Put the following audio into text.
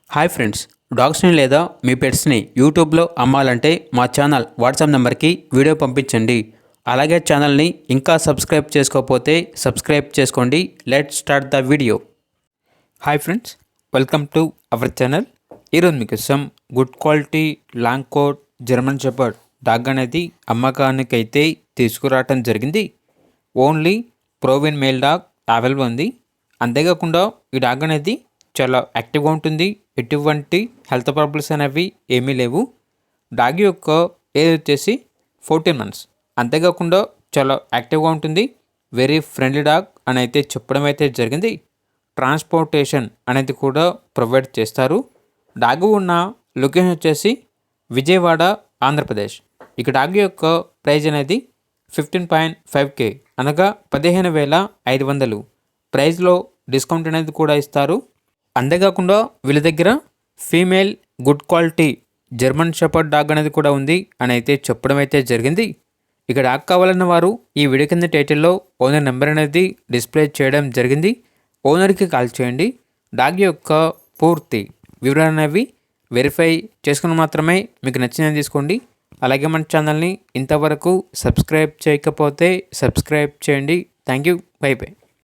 Hi friends, డాగ్స్ని లేదా మీ పెట్స్ని యూట్యూబ్లో అమ్మాలంటే మా ఛానల్ వాట్సాప్ నెంబర్కి వీడియో పంపించండి. అలాగే ఛానల్ని ఇంకా సబ్స్క్రైబ్ చేసుకోకపోతే సబ్స్క్రైబ్ చేసుకోండి. Let's start the video. Hi friends, welcome to our channel. ఈరోజు మీకోసం good quality long coat German shepherd dog అనేది అమ్మకానికైతే తీసుకురావటం జరిగింది. Only proven male dog available ఉంది. అంతేకాకుండా ఈ డాగ్ అనేది చాలా యాక్టివ్గా ఉంటుంది. ఎటువంటి హెల్త్ ప్రాబ్లమ్స్ అనేవి ఏమీ లేవు. డాగ్ యొక్క ఏజ్ వచ్చేసి 14 months. అంతేకాకుండా చాలా యాక్టివ్గా ఉంటుంది. వెరీ ఫ్రెండ్లీ డాగ్ అని అయితే చెప్పడం అయితే జరిగింది. ట్రాన్స్పోర్టేషన్ అనేది కూడా ప్రొవైడ్ చేస్తారు. డాగ్ ఉన్న లొకేషన్ వచ్చేసి విజయవాడ, ఆంధ్రప్రదేశ్. ఇక డాగ్ యొక్క ప్రైజ్ అనేది 15.5K అనగా 15,500. ప్రైజ్లో డిస్కౌంట్ అనేది కూడా ఇస్తారు. అంతేకాకుండా వీళ్ళ దగ్గర female good quality German shepherd dog అనేది కూడా ఉంది అని అయితే చెప్పడం అయితే జరిగింది. ఇక డాగ్ కావాలన్న వారు ఈ వీడియో కింద టైటిల్లో ఓనర్ నెంబర్ అనేది డిస్ప్లే చేయడం జరిగింది. ఓనర్కి కాల్ చేయండి. డాగ్ యొక్క పూర్తి వివరాలు అనేవి వెరిఫై చేసుకుని మాత్రమే మీకు నచ్చినది తీసుకోండి. అలాగే మన ఛానల్ని ఇంతవరకు సబ్స్క్రైబ్ చేయకపోతే సబ్స్క్రైబ్ చేయండి. Thank you. By by.